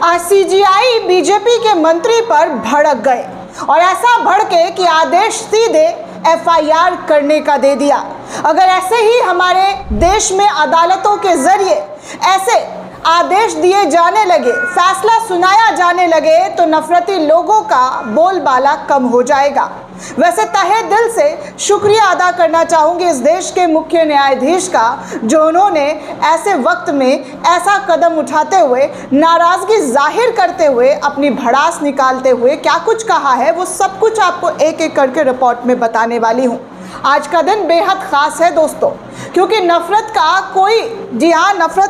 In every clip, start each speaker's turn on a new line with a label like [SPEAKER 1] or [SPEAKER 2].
[SPEAKER 1] आज CGI BJP के मंत्री पर भड़क गए और ऐसा भड़के कि आदेश सीधे एफआईआर करने का दे दिया। अगर ऐसे ही हमारे देश में अदालतों के जरिए ऐसे आदेश दिए जाने लगे, फैसला सुनाया जाने लगे, तो नफरती लोगों का बोलबाला कम हो जाएगा। वैसे तहे दिल से शुक्रिया अदा करना चाहूंगी इस देश के मुख्य न्यायाधीश का, जो उन्होंने ऐसे वक्त में ऐसा कदम उठाते हुए, नाराजगी जाहिर करते हुए, अपनी भड़ास निकालते हुए क्या कुछ कहा है, वो सब कुछ आपको एक एक करके रिपोर्ट में बताने वाली हूँ। आज का दिन बेहद ख़ास है दोस्तों, क्योंकि नफ़रत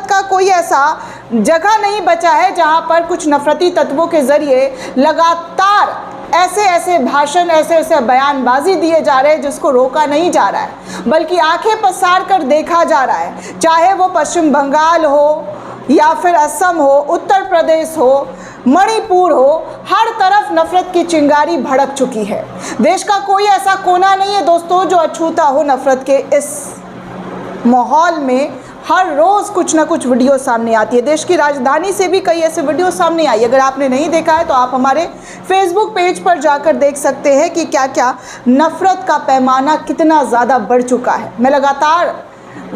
[SPEAKER 1] का कोई ऐसा जगह नहीं बचा है जहां पर कुछ नफरती तत्वों के ज़रिए लगातार ऐसे भाषण, ऐसे बयानबाजी दिए जा रहे हैं जिसको रोका नहीं जा रहा है, बल्कि आंखें पसार कर देखा जा रहा है। चाहे वो पश्चिम बंगाल हो या फिर असम हो, उत्तर प्रदेश हो, मणिपुर हो, हर तरफ नफरत की चिंगारी भड़क चुकी है। देश का कोई ऐसा कोना नहीं है दोस्तों जो अछूता हो नफरत के इस माहौल में। हर रोज़ कुछ ना कुछ वीडियो सामने आती है। देश की राजधानी से भी कई ऐसे वीडियो सामने आई। अगर आपने नहीं देखा है तो आप हमारे फेसबुक पेज पर जाकर देख सकते हैं कि क्या क्या नफ़रत का पैमाना कितना ज़्यादा बढ़ चुका है। मैं लगातार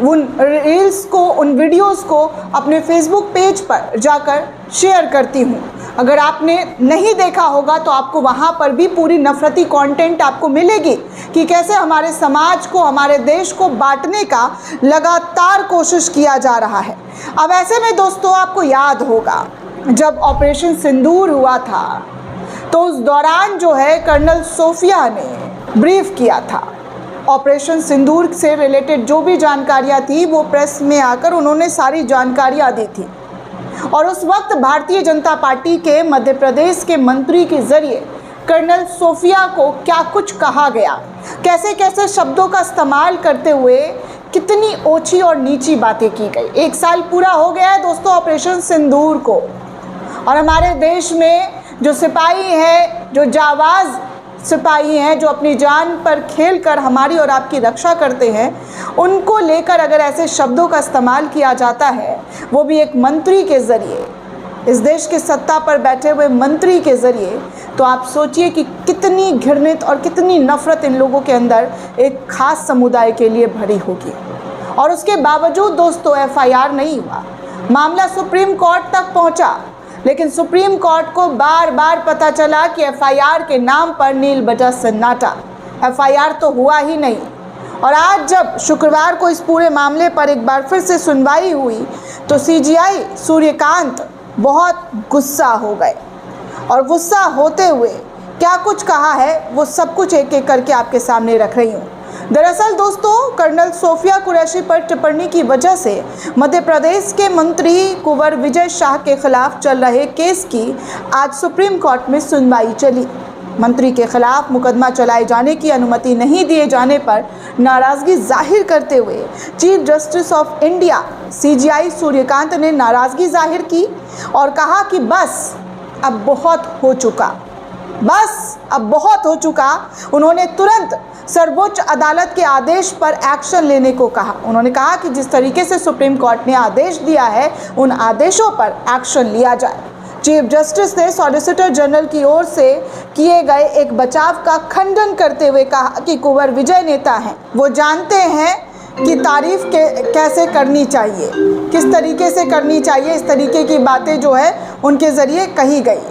[SPEAKER 1] उन रील्स को, उन वीडियोस को अपने फेसबुक पेज पर जाकर शेयर करती हूँ। अगर आपने नहीं देखा होगा तो आपको वहाँ पर भी पूरी नफरती कंटेंट आपको मिलेगी कि कैसे हमारे समाज को, हमारे देश को बांटने का लगातार कोशिश किया जा रहा है। अब ऐसे में दोस्तों आपको याद होगा जब ऑपरेशन सिंदूर हुआ था तो उस दौरान जो है कर्नल सोफिया ने ब्रीफ किया था। ऑपरेशन सिंदूर से रिलेटेड जो भी जानकारियाँ थी वो प्रेस में आकर उन्होंने सारी जानकारियाँ दी थी। और उस वक्त भारतीय जनता पार्टी के मध्य प्रदेश के मंत्री के जरिए कर्नल सोफिया को क्या कुछ कहा गया, कैसे कैसे शब्दों का इस्तेमाल करते हुए कितनी ओछी और नीची बातें की गई। 1 साल पूरा हो गया है दोस्तों ऑपरेशन सिंदूर को, और हमारे देश में जो सिपाही हैं, जो जाबाज सिपाही हैं, जो अपनी जान पर खेलकर हमारी और आपकी रक्षा करते हैं, उनको लेकर अगर ऐसे शब्दों का इस्तेमाल किया जाता है, वो भी एक मंत्री के ज़रिए, इस देश के सत्ता पर बैठे हुए मंत्री के ज़रिए, तो आप सोचिए कि कितनी घृणित और कितनी नफ़रत इन लोगों के अंदर एक ख़ास समुदाय के लिए भरी होगी। और उसके बावजूद दोस्तों एफआईआर नहीं हुआ। मामला सुप्रीम कोर्ट तक पहुँचा, लेकिन सुप्रीम कोर्ट को बार बार पता चला कि एफआईआर के नाम पर नील बजा सन्नाटा, एफआईआर तो हुआ ही नहीं। और आज जब शुक्रवार को इस पूरे मामले पर एक बार फिर से सुनवाई हुई तो सीजीआई सूर्यकांत बहुत गुस्सा हो गए, और गुस्सा होते हुए क्या कुछ कहा है वो सब कुछ एक एक करके आपके सामने रख रही हूँ। दरअसल दोस्तों कर्नल सोफिया कुरैशी पर टिप्पणी की वजह से मध्य प्रदेश के मंत्री कुंवर विजय शाह के खिलाफ चल रहे केस की आज सुप्रीम कोर्ट में सुनवाई चली। मंत्री के खिलाफ मुकदमा चलाए जाने की अनुमति नहीं दिए जाने पर नाराज़गी जाहिर करते हुए chief justice of India CGI Suryakant ने नाराज़गी जाहिर की और कहा कि बस अब बहुत हो चुका, बस अब बहुत हो चुका। उन्होंने तुरंत सर्वोच्च अदालत के आदेश पर एक्शन लेने को कहा। उन्होंने कहा कि जिस तरीके से सुप्रीम कोर्ट ने आदेश दिया है उन आदेशों पर एक्शन लिया जाए। चीफ जस्टिस ने सॉलिसिटर जनरल की ओर से किए गए एक बचाव का खंडन करते हुए कहा कि कुंवर विजय नेता हैं, वो जानते हैं कि तारीफ कैसे करनी चाहिए, किस तरीके से करनी चाहिए। इस तरीके की बातें जो है उनके ज़रिए कही गई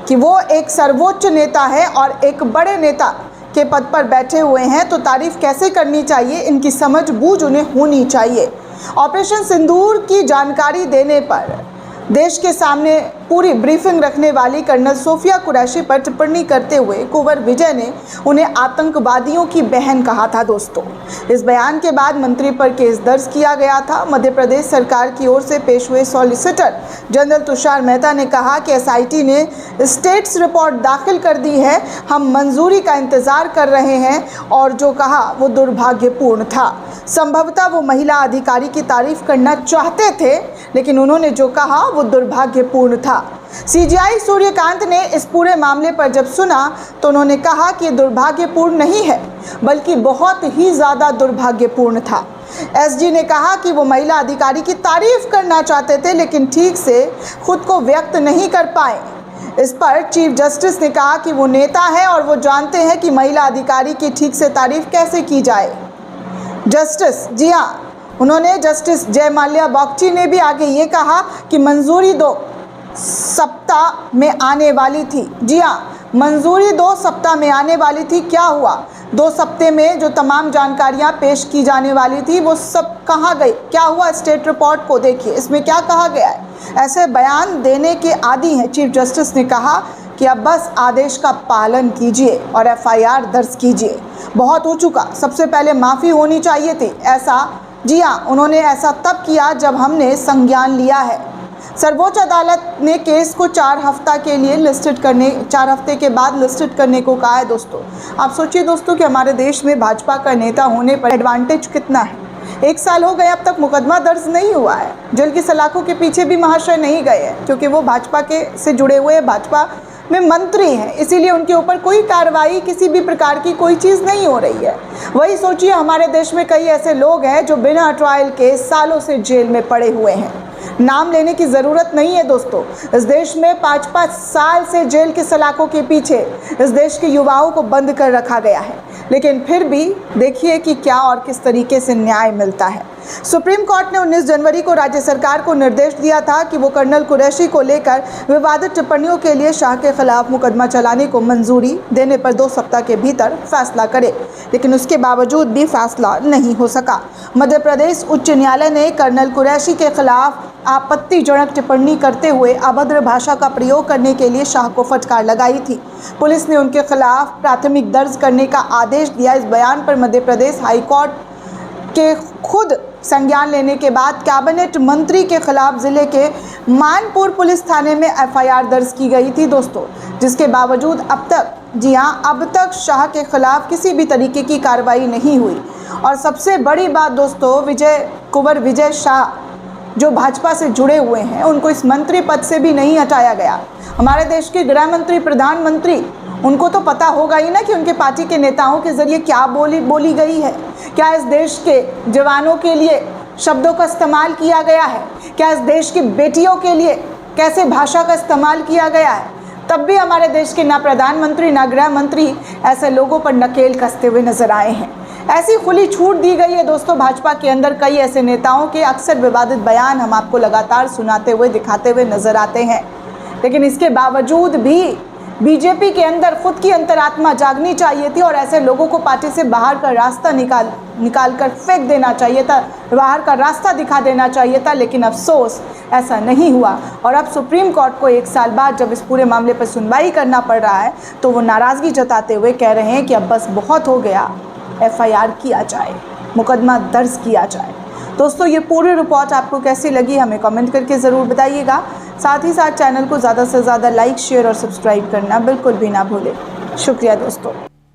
[SPEAKER 1] कि वो एक सर्वोच्च नेता है और एक बड़े नेता के पद पर बैठे हुए हैं, तो तारीफ़ कैसे करनी चाहिए, इनकी समझ बूझ उन्हें होनी चाहिए। ऑपरेशन सिंदूर की जानकारी देने पर देश के सामने पूरी ब्रीफिंग रखने वाली कर्नल सोफिया कुरैशी पर टिप्पणी करते हुए कुंवर विजय ने उन्हें आतंकवादियों की बहन कहा था दोस्तों। इस बयान के बाद मंत्री पर केस दर्ज किया गया था। मध्य प्रदेश सरकार की ओर से पेश हुए सॉलिसिटर जनरल तुषार मेहता ने कहा कि एसआईटी ने स्टेट्स रिपोर्ट दाखिल कर दी है, हम मंजूरी का इंतज़ार कर रहे हैं, और जो कहा वो दुर्भाग्यपूर्ण था। संभवतः वो महिला अधिकारी की तारीफ करना चाहते थे, लेकिन उन्होंने जो कहा वो दुर्भाग्यपूर्ण था। सीजीआई सूर्यकांत ने इस पूरे मामले पर जब सुना तो उन्होंने कहा कि दुर्भाग्यपूर्ण नहीं है बल्कि बहुत ही ज़्यादा दुर्भाग्यपूर्ण था। एसजी ने कहा कि वो महिला अधिकारी की तारीफ करना चाहते थे लेकिन ठीक से खुद को व्यक्त नहीं कर पाए। इस पर चीफ जस्टिस ने कहा कि वो नेता है और वो जानते हैं कि महिला अधिकारी की ठीक से तारीफ कैसे की जाए। जस्टिस, जी हाँ, उन्होंने जस्टिस जय माल्या बागची ने भी आगे ये कहा कि मंजूरी 2 सप्ताह में आने वाली थी। जी हाँ, मंजूरी 2 सप्ताह में आने वाली थी। क्या हुआ? 2 सप्ताह में जो तमाम जानकारियां पेश की जाने वाली थी वो सब कहाँ गई? क्या हुआ? स्टेट रिपोर्ट को देखिए, इसमें क्या कहा गया है। ऐसे बयान देने के आदी हैं। चीफ जस्टिस ने कहा कि अब बस आदेश का पालन कीजिए और एफआईआर दर्ज कीजिए। बहुत हो चुका, सबसे पहले माफ़ी होनी चाहिए थी। ऐसा, जी हाँ, उन्होंने ऐसा तब किया जब हमने संज्ञान लिया है। सर्वोच्च अदालत ने केस को 4 हफ्ता के लिए 4 हफ्ते के बाद लिस्टेड करने को कहा है। दोस्तों, आप सोचिए दोस्तों कि हमारे देश में भाजपा का नेता होने पर एडवांटेज कितना है। 1 साल हो गए, अब तक मुकदमा दर्ज नहीं हुआ है। जेल की सलाखों के पीछे भी महाशय नहीं गए हैं क्योंकि वो भाजपा के से जुड़े हुए भाजपा में मंत्री हैं, इसीलिए उनके ऊपर कोई कार्रवाई, किसी भी प्रकार की कोई चीज़ नहीं हो रही है। वही सोचिए, हमारे देश में कई ऐसे लोग हैं जो बिना ट्रायल के सालों से जेल में पड़े हुए हैं। नाम लेने की ज़रूरत नहीं है दोस्तों। इस देश में 5-5 साल से जेल की सलाखों के पीछे इस देश के युवाओं को बंद कर रखा गया है, लेकिन फिर भी देखिए कि क्या और किस तरीके से न्याय मिलता है। सुप्रीम कोर्ट ने 19 जनवरी को राज्य सरकार को निर्देश दिया था कि वो कर्नल कुरैशी को लेकर विवादित टिप्पणियों के लिए शाह के खिलाफ मुकदमा चलाने को मंजूरी देने पर 2 सप्ताह के भीतर फैसला करे, लेकिन उसके बावजूद भी फैसला नहीं हो सका। मध्य प्रदेश उच्च न्यायालय ने कर्नल कुरैशी के खिलाफ आपत्तिजनक टिप्पणी करते हुए अभद्र भाषा का प्रयोग करने के लिए शाह को फटकार लगाई थी। पुलिस ने उनके खिलाफ प्राथमिक दर्ज करने का आदेश दिया। इस बयान पर मध्य प्रदेश हाईकोर्ट के खुद संज्ञान लेने के बाद कैबिनेट मंत्री के खिलाफ जिले के मानपुर पुलिस थाने में एफआईआर दर्ज की गई थी दोस्तों, जिसके बावजूद अब तक, जी हाँ, अब तक शाह के खिलाफ किसी भी तरीके की कार्रवाई नहीं हुई। और सबसे बड़ी बात दोस्तों, कुंवर विजय शाह जो भाजपा से जुड़े हुए हैं, उनको इस मंत्री पद से भी नहीं हटाया गया। हमारे देश के गृह मंत्री, प्रधानमंत्री, उनको तो पता होगा ही ना कि उनके पार्टी के नेताओं के जरिए क्या बोली गई है। क्या इस देश के जवानों के लिए शब्दों का इस्तेमाल किया गया है? क्या इस देश की बेटियों के लिए कैसे भाषा का इस्तेमाल किया गया है? तब भी हमारे देश के ना प्रधानमंत्री ना गृह मंत्री ऐसे लोगों पर नकेल कसते हुए नजर आए हैं। ऐसी खुली छूट दी गई है दोस्तों भाजपा के अंदर। कई ऐसे नेताओं के अक्सर विवादित बयान हम आपको लगातार सुनाते हुए, दिखाते हुए नजर आते हैं, लेकिन इसके बावजूद भी बीजेपी के अंदर खुद की अंतरात्मा जागनी चाहिए थी और ऐसे लोगों को पार्टी से बाहर का रास्ता निकाल कर फेंक देना चाहिए था, बाहर का रास्ता दिखा देना चाहिए था। लेकिन अफसोस ऐसा नहीं हुआ। और अब सुप्रीम कोर्ट को 1 साल बाद जब इस पूरे मामले पर सुनवाई करना पड़ रहा है तो वो नाराज़गी जताते हुए कह रहे हैं कि अब बस बहुत हो गया, एफआईआर किया जाए, मुकदमा दर्ज किया जाए। दोस्तों, ये पूरी रिपोर्ट आपको कैसी लगी हमें कमेंट करके ज़रूर बताइएगा। साथ ही साथ चैनल को ज़्यादा से ज़्यादा लाइक, शेयर और सब्सक्राइब करना बिल्कुल भी ना भूलें। शुक्रिया दोस्तों।